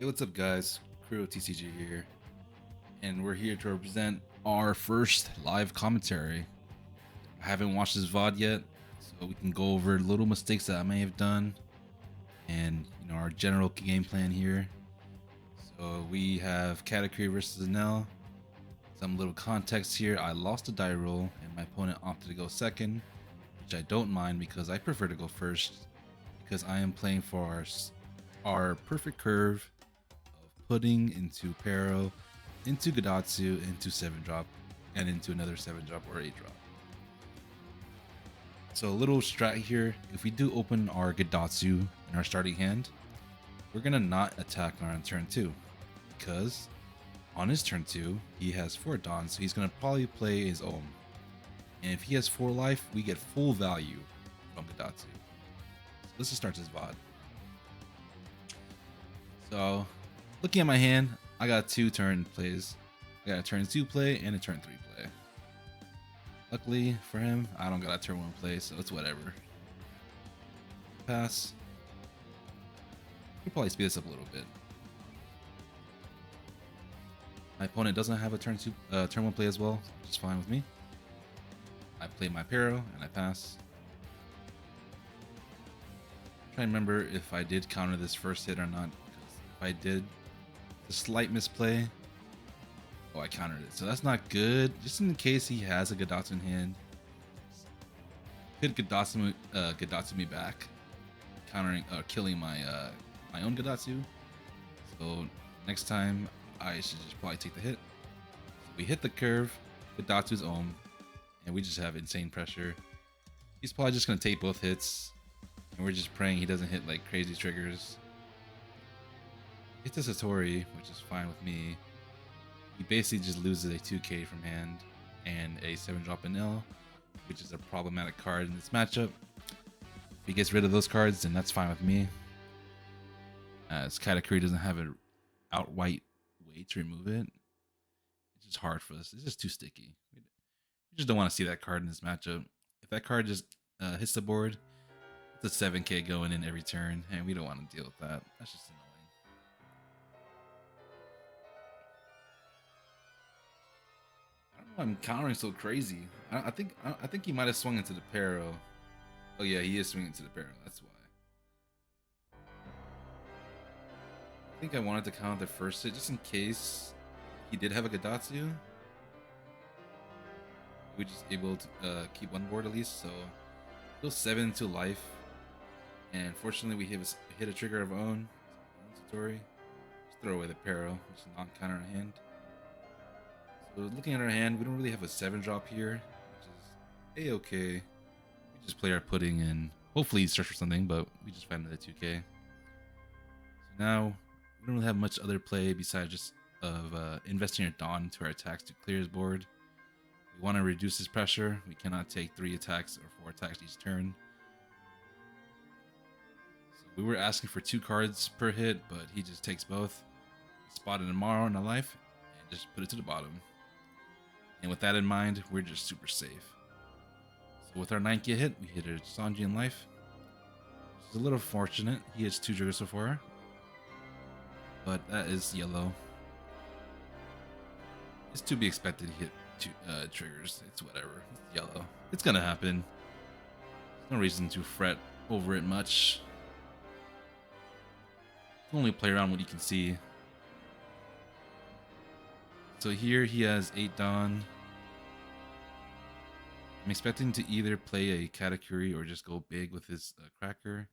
Hey, what's up, guys? Kuro TCG here, and we're here to represent our first live commentary. I haven't watched this VOD yet, so we can go over little mistakes that I may have done and our general game plan here. So we have Katakuri versus Enel. Some little context here: I lost a die roll, and my opponent opted to go second, which I don't mind because I prefer to go first because I am playing for our perfect curve of putting into Pero, into Gadatsu, into 7-drop, and into another 7-drop or 8-drop. So a little strat here, if we do open our Gadatsu in our starting hand, we're going to not attack on turn 2, because on his turn 2, he has 4 Dons, so he's going to probably play his Ohm. And if he has 4 life, we get full value from Gadatsu. So let's just start this VOD. So, looking at my hand, I got 2 turn plays. I got a turn 2 play and a turn 3 play. Luckily for him, I don't got a turn 1 play, so it's whatever. Pass. We'll probably speed this up a little bit. My opponent doesn't have a turn 1 play as well, which is fine with me. I play my Pero and I pass. I'm trying to remember if I did counter this first hit or not. If I did, the slight misplay. Oh, I countered it, so that's not good. Just in case he has a Gadatsu in hand, could Gadatsu me back, killing my own Gadatsu. So next time I should just probably take the hit. So we hit the curve, Gadatsu's Ohm, and we just have insane pressure. He's probably just gonna take both hits, and we're just praying he doesn't hit like crazy triggers. Hits a Satori, which is fine with me. He basically just loses a 2k from hand and a 7-drop Enel, which is a problematic card in this matchup. If he gets rid of those cards, then that's fine with me, as Katakuri doesn't have an outright way to remove it. It's just hard for us. It's just too sticky. We just don't want to see that card in this matchup. If that card just hits the board, it's a 7k going in every turn, and we don't want to deal with that. That's just annoying. I don't know why I'm countering so crazy. I think he might have swung into the Pero. Oh yeah, he is swinging into the Pero. That's why. I think I wanted to count the first hit just in case he did have a Gadatsu. We just able to keep one board at least. So still 7 to life, and fortunately we hit a trigger of our own. Satori. Just throw away the Pero, which is non-counter in hand. So looking at our hand, we don't really have a 7-drop here, which is a-okay. We just play our pudding and hopefully search for something, but we just find another 2k. So now we don't really have much other play besides just investing our Dawn to our attacks to clear his board. We want to reduce his pressure. We cannot take 3 attacks or 4 attacks each turn. So we were asking for 2 cards per hit, but he just takes both. We spotted Amaro in a life and just put it to the bottom. And with that in mind, we're just super safe. So with our 9k hit, we hit a Sanji in life, which is a little fortunate. He has 2 triggers so far, but that is yellow. It's to be expected. He hit 2 triggers. It's whatever. It's yellow. It's gonna happen. There's no reason to fret over it much. You can only play around what you can see. So here he has 8 Dawn. I'm expecting to either play a Katakuri or just go big with his Cracker.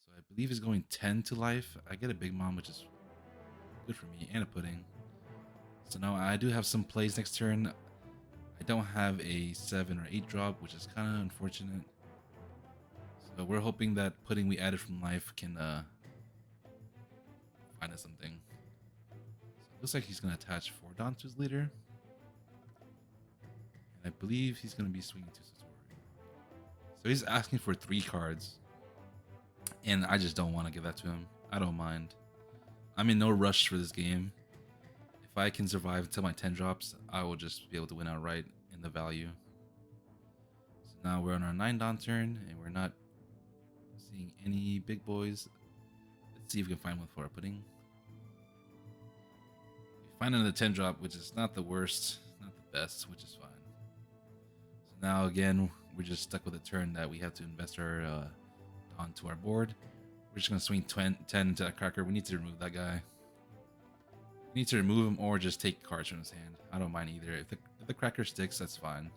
So I believe he's going 10 to life. I get a Big Mom, which is good for me, and a Pudding. So now I do have some plays next turn. I don't have a 7 or 8 drop, which is kind of unfortunate. So we're hoping that Pudding we added from life can find us something. So it looks like he's going to attach 4 Dawn to his leader. I believe he's going to be swinging to Satori. So he's asking for 3 cards. And I just don't want to give that to him. I don't mind. I'm in no rush for this game. If I can survive until my 10 drops, I will just be able to win outright in the value. So now we're on our 9 Dawn turn, and we're not seeing any big boys. see if we can find one for our pudding. We find another 10 drop, which is not the worst, not the best, which is fine. So now again, we're just stuck with a turn that we have to invest our onto our board. We're just gonna swing 10 into that cracker. We need to remove that guy. We need to remove him or just take cards from his hand. I don't mind either. If the cracker sticks, that's fine.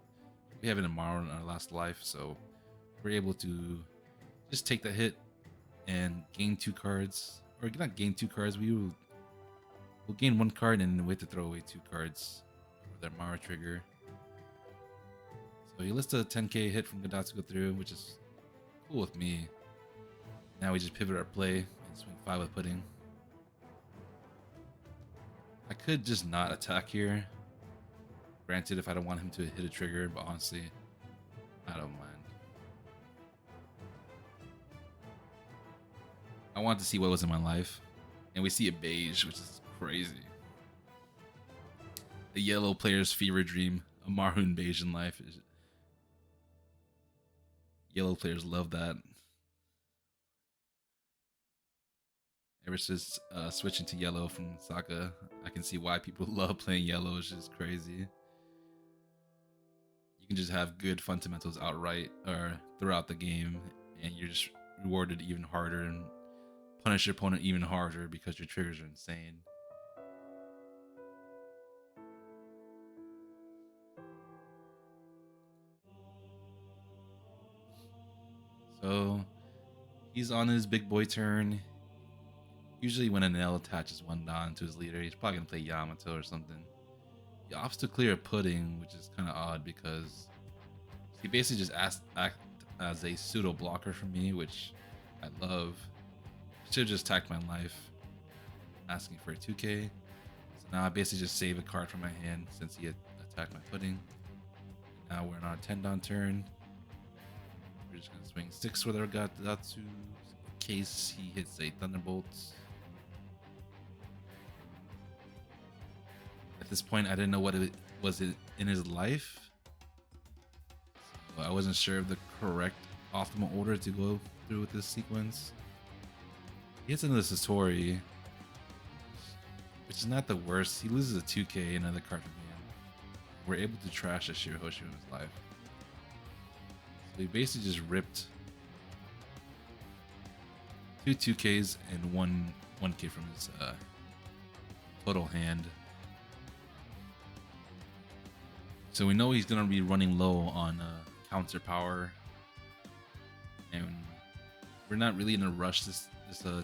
We have it tomorrow in our last life, so we're able to just take the hit and gain 2 cards, or not gain 2 cards. We'll gain 1 card and we have to throw away 2 cards for their Mara trigger. So he lets a 10k hit from Gadatsu go through, which is cool with me. Now we just pivot our play and swing 5 with pudding. I could just not attack here. Granted, if I don't want him to hit a trigger, but honestly, I don't mind. I want to see what was in my life, and we see a beige, which is crazy. The yellow player's fever dream, a maroon beige in life. Yellow players love that. Ever since switching to yellow from Saka, I can see why people love playing yellow. It's just crazy. You can just have good fundamentals outright or throughout the game, and you're just rewarded even harder and punish your opponent even harder because your triggers are insane. So he's on his big boy turn. Usually when Enel attaches 1 Don to his leader, he's probably going to play Yamato or something. He opts to clear a pudding, which is kind of odd because he basically just act as a pseudo blocker for me, which I love. Should have just attacked my life, asking for a 2k. So now I basically just save a card from my hand since he had attacked my pudding. Now we're on our 10 Don turn. We're just going to swing 6 with our Gadatsu in case he hits a Thunderbolt. At this point, I didn't know what it was in his life. So I wasn't sure of the correct optimal order to go through with this sequence. He hits another Satori, which is not the worst. He loses a 2k, another card from him. We're able to trash a Shirahoshi in his life. So he basically just ripped 2 2ks and 1k from his total hand. So we know he's going to be running low on counter power. And we're not really in a rush this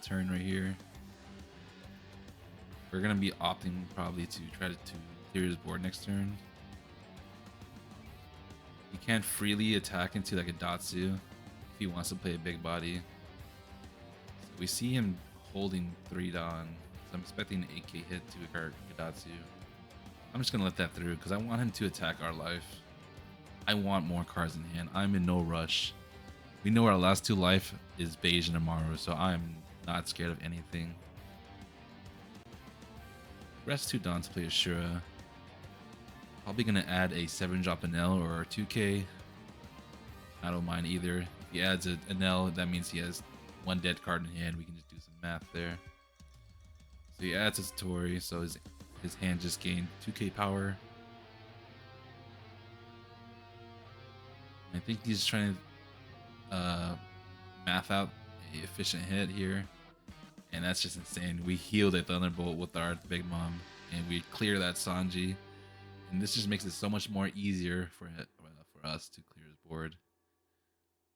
turn right here. We're going to be opting probably to try to clear his board next turn. He can't freely attack into like a Datsu if he wants to play a big body. So we see him holding 3 Don. So I'm expecting an 8k hit to our Gadatsu. I'm just gonna let that through because I want him to attack our life. I want more cards in hand. I'm in no rush. We know our last 2 life is beige and Amaru, so I'm not scared of anything. Rest 2 Dons play Ashura. Probably gonna add a 7-drop Enel or a 2k. I don't mind either. If he adds an Enel, that means he has 1 dead card in hand. We can just do some math there. So he adds his Tori, so his hand just gained 2k power. I think he's trying to math out an efficient hit here. And that's just insane. We healed a Thunderbolt with our Big Mom. And we clear that Sanji. And this just makes it so much more easier for us to clear his board.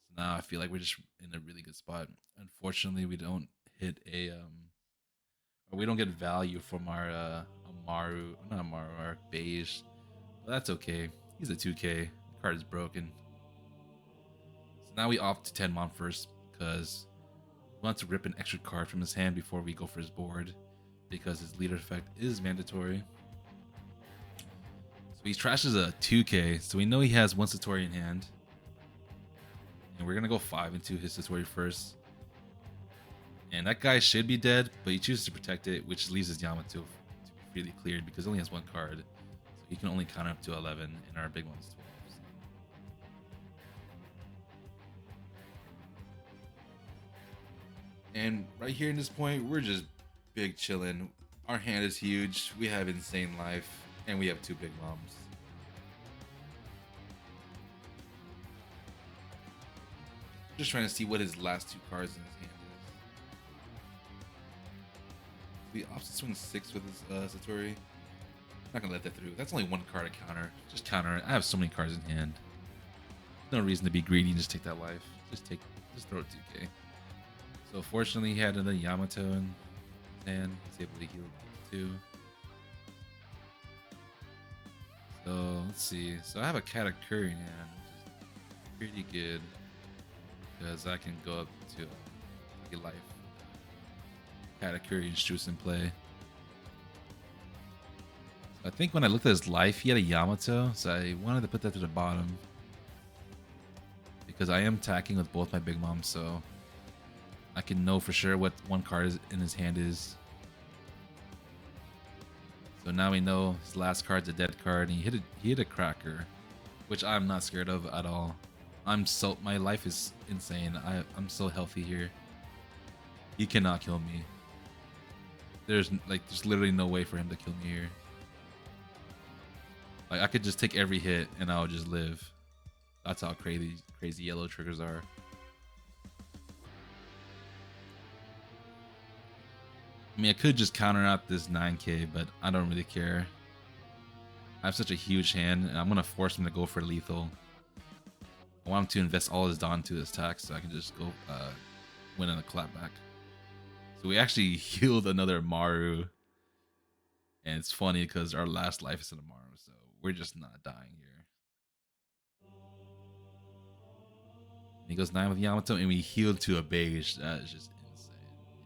So now I feel like we're just in a really good spot. Unfortunately, we don't hit a... or we don't get value from our our beige. But that's okay. He's a 2k. The card is broken. So now we opt to 10 Mon first because we want to rip an extra card from his hand before we go for his board because his leader effect is mandatory. So he trashes a 2k, so we know he has 1 Satori in hand. And we're gonna go 5 into his Satori first. And that guy should be dead, but he chooses to protect it, which leaves his Yamato to be freely cleared because he only has 1 card. So he can only count up to 11, and our big one's 12. And right here in this point, we're just big chilling. Our hand is huge. We have insane life, and we have 2 big moms. Just trying to see what his last 2 cards in his hand is. The opposite swing 6 with his Satori. Not gonna let that through. That's only 1 card to counter. Just counter it. I have so many cards in hand. No reason to be greedy and just take that life. Just throw it 2k. So fortunately he had another Yamato in his hand. He's able to heal 2. So let's see. So I have a Katakuri in hand, which is pretty good. Because I can go up to a life. Katakuri and Struce in play. I think when I looked at his life, he had a Yamato, so I wanted to put that to the bottom. Because I am attacking with both my big moms, so I can know for sure what 1 card in his hand is. So now we know his last card's a dead card, and he hit a cracker, which I'm not scared of at all. My life is insane. I'm so healthy here. He cannot kill me. There's literally no way for him to kill me here. Like, I could just take every hit and I would just live. That's how crazy yellow triggers are. I mean, I could just counter out this 9k, but I don't really care. I have such a huge hand, and I'm going to force him to go for lethal. I want him to invest all his Dawn to his attack, so I can just go win on a clapback. So we actually healed another Maru. And it's funny because our last life is in a Maru, so we're just not dying here. And he goes 9 with Yamato, and we healed to a beige. That is just insane.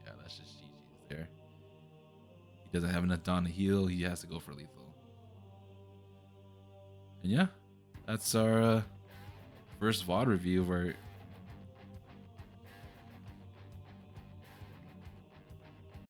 Yeah, that's just GG's there. He doesn't have enough Dawn to heal. He has to go for lethal. And yeah, that's our first VOD review of our